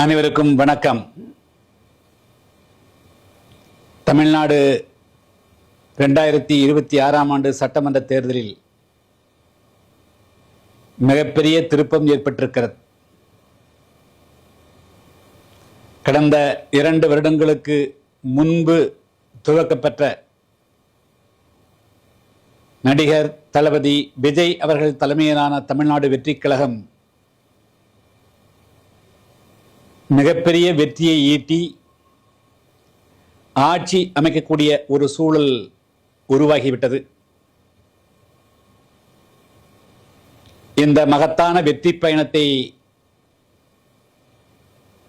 அனைவருக்கும் வணக்கம். தமிழ்நாடு 2026ஆம் ஆண்டு சட்டமன்ற தேர்தலில் மிகப்பெரிய திருப்பம் ஏற்பட்டிருக்கிறது. கடந்த 2 வருடங்களுக்கு முன்பு துவக்கப்பட்ட நடிகர் தளபதி விஜய் அவர்கள் தலைமையிலான தமிழ்நாடு வெற்றிக் கழகம் மிகப்பெரிய வெற்றியை ஈட்டி ஆட்சி அமைக்கக்கூடிய ஒரு சூழல் உருவாகிவிட்டது. இந்த மகத்தான வெற்றி பயணத்தை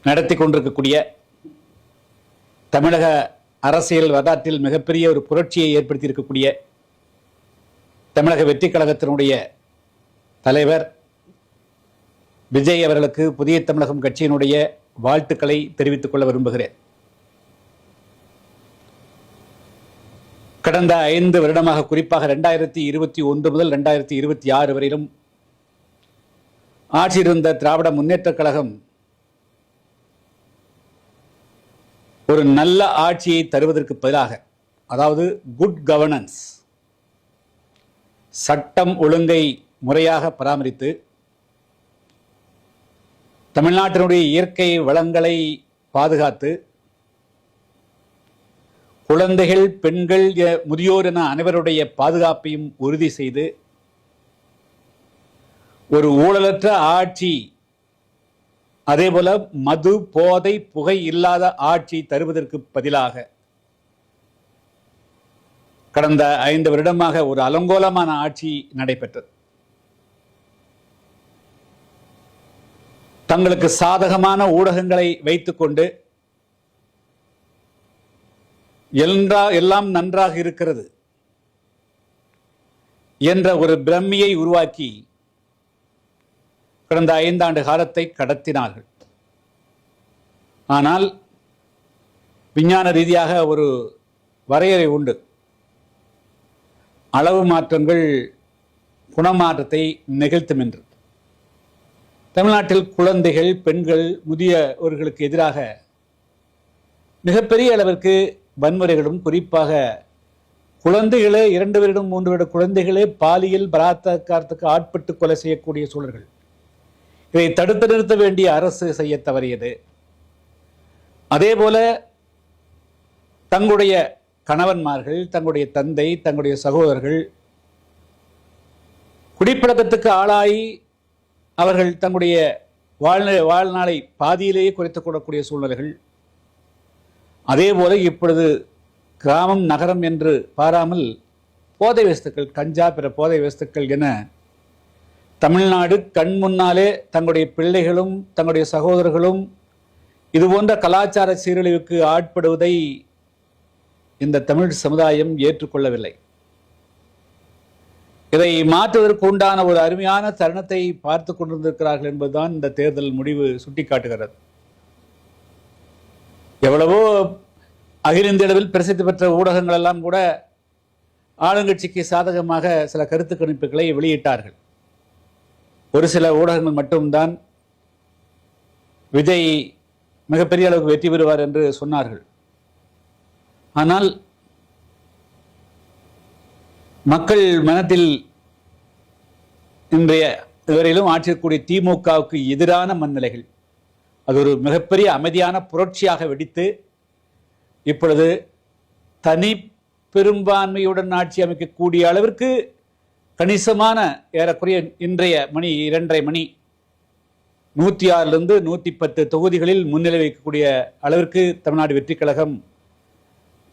நடத்தி கொண்டிருக்கக்கூடிய தமிழக அரசியல் வரலாற்றில் மிகப்பெரிய ஒரு புரட்சியை ஏற்படுத்தி இருக்கக்கூடிய தமிழக வெற்றிக் கழகத்தினுடைய தலைவர் விஜய் அவர்களுக்கு புதிய தமிழகம் கட்சியினுடைய வாழ்த்துக்களை தெரிவித்துக் கொள்ள விரும்புகிறேன். கடந்த 5 வருடமாக, குறிப்பாக 2021 முதல் 2026 வரையிலும் ஆட்சியில் இருந்த திராவிட முன்னேற்றக் கழகம் ஒரு நல்ல ஆட்சியை தருவதற்கு பதிலாக, அதாவது குட் கவர்னன்ஸ், சட்டம் ஒழுங்கை முறையாக பராமரித்து தமிழ்நாட்டினுடைய இயற்கை வளங்களை பாதுகாத்து குழந்தைகள், பெண்கள், முதியோர் என அனைவருடைய பாதுகாப்பையும் உறுதி செய்து ஒரு ஊழலற்ற ஆட்சி, அதேபோல மது, போதை, புகை இல்லாத ஆட்சி தருவதற்கு பதிலாக கடந்த 5 வருடமாக ஒரு அலங்கோலமான ஆட்சி நடைபெற்றது. தங்களுக்கு சாதகமான ஊடகங்களை வைத்துக்கொண்டு எல்லாம் நன்றாக இருக்கிறது என்ற ஒரு பிரம்மையை உருவாக்கி கடந்த 5 ஆண்டு காலத்தை கடத்தினார்கள். ஆனால் விஞ்ஞான ரீதியாக ஒரு வரையறை உண்டு. அளவு மாற்றங்கள் குணமாற்றத்தை நிகழ்த்தும் என்று. தமிழ்நாட்டில் குழந்தைகள், பெண்கள், முதியவர்களுக்கு எதிராக மிகப்பெரிய அளவிற்கு வன்முறைகளும், குறிப்பாக குழந்தைகளே 2 வருடம் 3 வருட குழந்தைகளே பாலியல் பலாத்காரத்துக்கு ஆட்பட்டு கொலை செய்யக்கூடிய சூழல்கள். இதை தடுத்து நிறுத்த வேண்டிய அரசு செய்ய தவறியது. அதேபோல தங்களுடைய கணவன்மார்கள், தங்களுடைய தந்தை, தங்களுடைய சகோதரர்கள் குடிப்பழக்கத்துக்கு ஆளாகி அவர்கள் தங்களுடைய வாழ்நாளை பாதியிலேயே குறைத்துக் கொள்ளக்கூடிய சூழ்நிலைகள். அதேபோல இப்பொழுது கிராமம், நகரம் என்று பாராமல் போதை வஸ்துக்கள், கஞ்சா, பிற போதை வஸ்துக்கள் என தமிழ்நாடு கண் முன்னாலே தங்களுடைய பிள்ளைகளும் தங்களுடைய சகோதரர்களும் இதுபோன்ற கலாச்சார சீரழிவுக்கு ஆட்படுவதை இந்த தமிழ் சமுதாயம் ஏற்றுக்கொள்ளவில்லை. இதை மாற்றுவதற்கு உண்டான ஒரு அருமையான தருணத்தை பார்த்து கொண்டிருக்கிறார்கள் என்பதுதான் இந்த தேர்தல் முடிவு சுட்டிக்காட்டுகிறது. எவ்வளவோ அகில இந்திய அளவில் பிரசித்தி பெற்ற ஊடகங்கள் எல்லாம் கூட ஆளுங்கட்சிக்கு சாதகமாக சில கருத்து கணிப்புகளை வெளியிட்டார்கள். ஒரு சில ஊடகங்கள் மட்டும்தான் விஜய் மிகப்பெரிய அளவுக்கு வெற்றி பெறுவார் என்று சொன்னார்கள். ஆனால் மக்கள் மனத்தில் இன்றைய இதுவரையிலும் ஆட்சியக்கூடிய திமுகவுக்கு எதிரான மனநிலைகள் அது ஒரு மிகப்பெரிய அமைதியான புரட்சியாக வெடித்து இப்பொழுது தனி பெரும்பான்மையுடன் ஆட்சி அமைக்கக்கூடிய அளவிற்கு கணிசமான, ஏறக்குறைய இன்றைய மணி 2:30 மணி 106 110 தொகுதிகளில் முன்னிலை வைக்கக்கூடிய அளவிற்கு தமிழ்நாடு வெற்றிக் கழகம்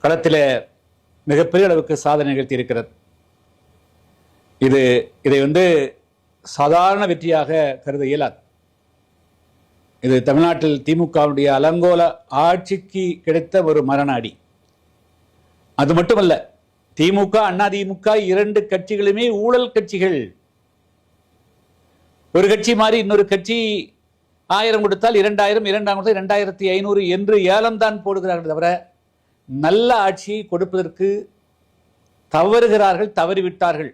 களத்தில் மிகப்பெரிய அளவுக்கு சாதனை நிகழ்த்தி இருக்கிறது. இதை சாதாரண வெற்றியாக கருத இயலாது. இது தமிழ்நாட்டில் திமுகவுடைய அலங்கோல ஆட்சிக்கு கிடைத்த ஒரு மரணாடி. அது மட்டுமல்ல, திமுக, அதிமுக 2 கட்சிகளுமே ஊழல் கட்சிகள். ஒரு கட்சி மாறி இன்னொரு கட்சி 1000 கொடுத்தால் 2000, 2500 என்று ஏலம்தான் போடுகிறார்கள் தவிர நல்ல ஆட்சியை கொடுப்பதற்கு தவறுகிறார்கள், தவறிவிட்டார்கள்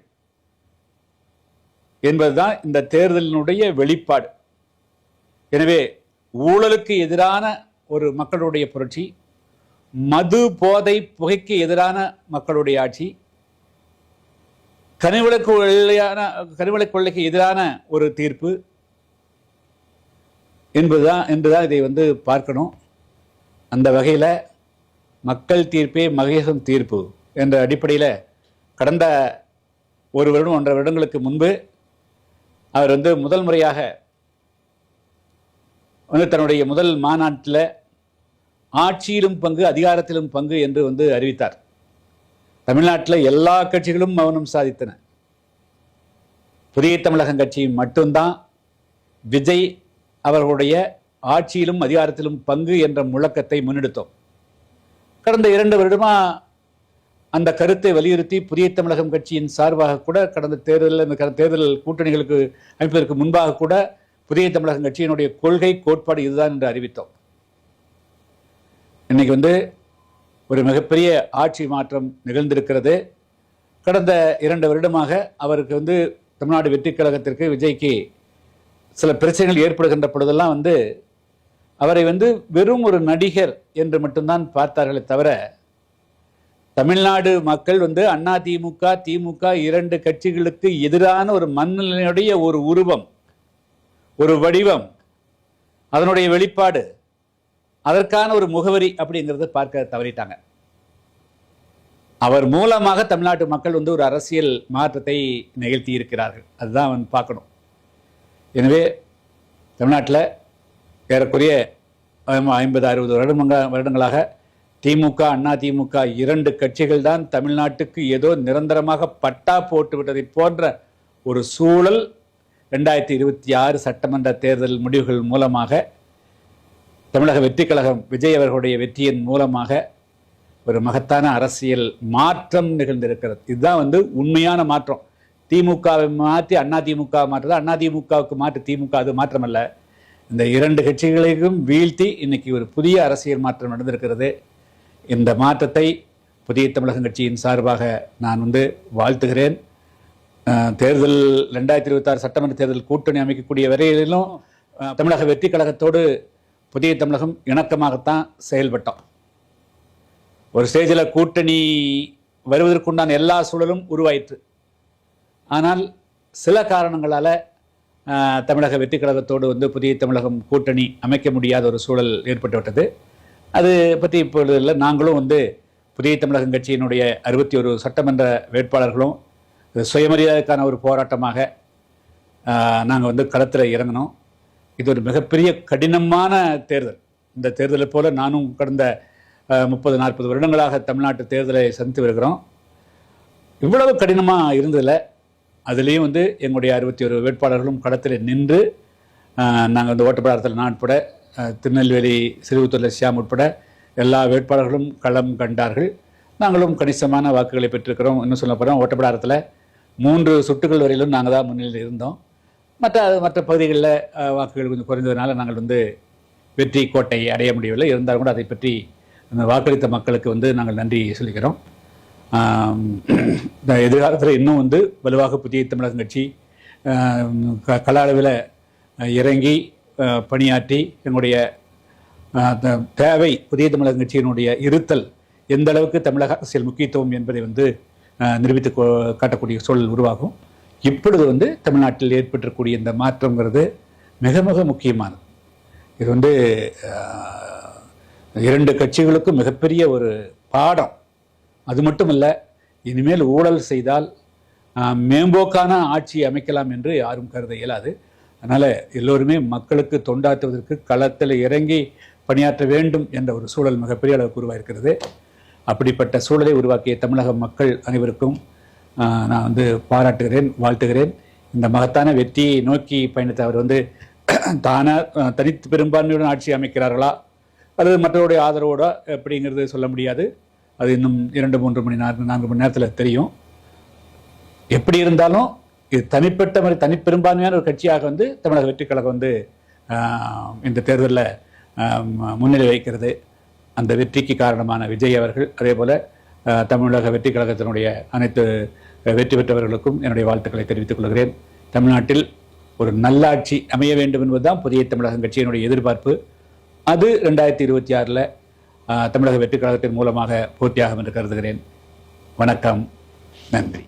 என்பதுதான் இந்த தேர்தலினுடைய வெளிப்பாடு. எனவே ஊழலுக்கு எதிரான ஒரு மக்களுடைய புரட்சி, மது போதை புகைக்கு எதிரான மக்களுடைய ஆட்சி, கனிவள கொள்ளைக்கு எதிரான ஒரு தீர்ப்பு என்றுதான் இதை பார்க்கணும். அந்த வகையில் மக்கள் தீர்ப்பே மகேசன் தீர்ப்பு என்ற அடிப்படையில் கடந்த 1 வருடம் 1.5 வருடங்களுக்கு முன்பு அவர் முதல் முறையாக தன்னுடைய முதல் மாநாட்டில் ஆட்சியிலும் பங்கு அதிகாரத்திலும் பங்கு என்று அறிவித்தார். தமிழ்நாட்டில் எல்லா கட்சிகளும் மௌனம் சாதித்தன. புதிய தமிழகம் கட்சி மட்டும்தான் விஜய் அவர்களுடைய ஆட்சியிலும் அதிகாரத்திலும் பங்கு என்ற முழக்கத்தை முன்னெடுத்தோம். கடந்த 2 வருடமா அந்த கருத்தை வலியுறுத்தி புதிய தமிழகம் கட்சியின் சார்பாக கூட கடந்த தேர்தல் கூட்டணிகளுக்கு அமைப்பதற்கு முன்பாக கூட புதிய தமிழகம் கட்சியினுடைய கொள்கை கோட்பாடு இதுதான் என்று அறிவித்தோம். இன்னைக்கு ஒரு மிகப்பெரிய ஆட்சி மாற்றம் நிகழ்ந்திருக்கிறது. கடந்த 2 வருடமாக அவருக்கு தமிழ்நாடு வெற்றி கழகத்திற்கு விஜய்க்கு சில பிரச்சனைகள் ஏற்படுகின்ற பொழுதெல்லாம் அவரை வெறும் ஒரு நடிகர் என்று மட்டும்தான் பார்த்தார்களே தவிர, தமிழ்நாடு மக்கள் அண்ணா திமுக திமுக 2 கட்சிகளுக்கு எதிரான ஒரு மனநிலையுடைய ஒரு உருவம், ஒரு வடிவம், அதனுடைய வெளிப்பாடு, அதற்கான ஒரு முகவரி அப்படிங்கிறத பார்க்க தவறிட்டாங்க. அவர் மூலமாக தமிழ்நாட்டு மக்கள் ஒரு அரசியல் மாற்றத்தை நிகழ்த்தி இருக்கிறார்கள். அதுதான் பார்க்கணும். எனவே தமிழ்நாட்டில் ஏறக்குறைய 50-60 வருடங்களாக திமுக அண்ணா திமுக 2 கட்சிகள் தான் தமிழ்நாட்டுக்கு ஏதோ நிரந்தரமாக பட்டா போட்டு விட்டதை போன்ற ஒரு சூழல் 2026 சட்டமன்ற தேர்தல் முடிவுகள் மூலமாக தமிழக வெற்றி கழகம் விஜய் அவர்களுடைய வெற்றியின் மூலமாக ஒரு மகத்தான அரசியல் மாற்றம் நிகழ்ந்திருக்கிறது. இதுதான் உண்மையான மாற்றம். திமுகவை மாற்றி அண்ணா திமுக மாற்றுறது, அண்ணா திமுகவுக்கு மாற்று திமுக, அது மாற்றம் அல்ல. இந்த 2 கட்சிகளையும் வீழ்த்தி இன்னைக்கு ஒரு புதிய அரசியல் மாற்றம் நடந்திருக்கிறது. இந்த மாற்றத்தை புதிய தமிழகம் கட்சியின் சார்பாக நான் வாழ்த்துகிறேன். தேர்தல் 2026 சட்டமன்ற தேர்தல் கூட்டணி அமைக்கக்கூடிய வரையிலும் தமிழக வெற்றி கழகத்தோடு புதிய தமிழகம் இணக்கமாகத்தான் செயல்பட்டோம். ஒரு ஸ்டேஜில் கூட்டணி வருவதற்குண்டான எல்லா சூழலும் உருவாயிற்று. ஆனால் சில காரணங்களால் தமிழக வெற்றி கழகத்தோடு புதிய தமிழகம் கூட்டணி அமைக்க முடியாத ஒரு சூழல் ஏற்பட்டுவிட்டது. அது பற்றி இப்பொழுது இல்லை. நாங்களும் புதிய தமிழகம் கட்சியினுடைய 61 சட்டமன்ற வேட்பாளர்களும் சுயமரியாதைக்கான ஒரு போராட்டமாக நாங்கள் களத்தில் இறங்கினோம். இது ஒரு மிகப்பெரிய கடினமான தேர்தல். இந்த தேர்தலை போல நானும் கடந்த 30-40 வருடங்களாக தமிழ்நாட்டு தேர்தலை சந்தித்து வருகிறோம். இவ்வளவு கடினமாக இருந்ததில்லை. அதுலேயும் எங்களுடைய 61 வேட்பாளர்களும் களத்தில் நின்று நாங்கள் ஓட்டப்படாரத்தில் நான் உட்பட, திருநெல்வேலி சிறுவத்தூரில் ஷியாம் உட்பட எல்லா வேட்பாளர்களும் களம் கண்டார்கள். நாங்களும் கணிசமான வாக்குகளை பெற்றிருக்கிறோம். இன்னும் சொல்ல போகிறோம், ஓட்டப்படாரத்தில் 3 சுட்டுகள் வரையிலும் நாங்கள் தான் முன்னிலையில் இருந்தோம். மற்ற பகுதிகளில் வாக்குகள் கொஞ்சம் குறைந்ததுனால நாங்கள் வெற்றி கோட்டை அடைய முடியவில்லை. இருந்தாலும் கூட அதை பற்றி அந்த வாக்களித்த மக்களுக்கு நாங்கள் நன்றி சொல்லிக்கிறோம். இந்த எதிர்காலத்தில் இன்னும் வலுவாக புதிய தமிழகம் கட்சி கள அளவில் இறங்கி பணியாற்றி எங்களுடைய தேவை புதிய தமிழகம் கட்சியினுடைய இருத்தல் எந்த அளவுக்கு தமிழக அரசியல் முக்கியத்துவம் என்பதை நிரூபித்து காட்டக்கூடிய சூழல் உருவாகும். இப்பொழுது தமிழ்நாட்டில் ஏற்பட்டிருக்கக்கூடிய இந்த மாற்றங்கிறது மிக மிக முக்கியமானது. இது 2 கட்சிகளுக்கும் மிகப்பெரிய ஒரு பாடம். அது மட்டும் இல்லை, இனிமேல் ஊழல் செய்தால் மேம்போக்கான ஆட்சி அமைக்கலாம் என்று யாரும் கருத இயலாது. அதனால் எல்லோருமே மக்களுக்கு தொண்டாற்றுவதற்கு களத்தில் இறங்கி பணியாற்ற வேண்டும் என்ற ஒரு சூழல் மிகப்பெரிய அளவுக்கு உருவாயிருக்கிறது. அப்படிப்பட்ட சூழலை உருவாக்கிய தமிழக மக்கள் அனைவருக்கும் நான் பாராட்டுகிறேன், வாழ்த்துகிறேன். இந்த மகத்தான வெற்றியை நோக்கி பயணித்த அவர் தனித்து பெரும்பான்மையுடன் ஆட்சி அமைக்கிறார்களா அல்லது மற்றவருடைய ஆதரவோட அப்படிங்கிறது சொல்ல முடியாது. அது இன்னும் 2-3 மணி நேரம் 4 மணி நேரத்தில் தெரியும். எப்படி இருந்தாலும் இது தனிப்பெரும்பான்மையான ஒரு கட்சியாக தமிழக வெற்றி கழகம் இந்த தேர்தலில் முன்னிலை வைக்கிறது. அந்த வெற்றிக்கு காரணமான விஜய் அவர்கள், அதே போல் தமிழக வெற்றி கழகத்தினுடைய அனைத்து வெற்றி பெற்றவர்களுக்கும் என்னுடைய வாழ்த்துக்களை தெரிவித்துக் கொள்கிறேன். தமிழ்நாட்டில் ஒரு நல்லாட்சி அமைய வேண்டும் என்பதுதான் புதிய தமிழகம் கட்சியினுடைய எதிர்பார்ப்பு. அது 2026 தமிழக வெற்றிக் கழகத்தின் மூலமாக பூர்த்தியாகும் என்று கருதுகிறேன். வணக்கம், நன்றி.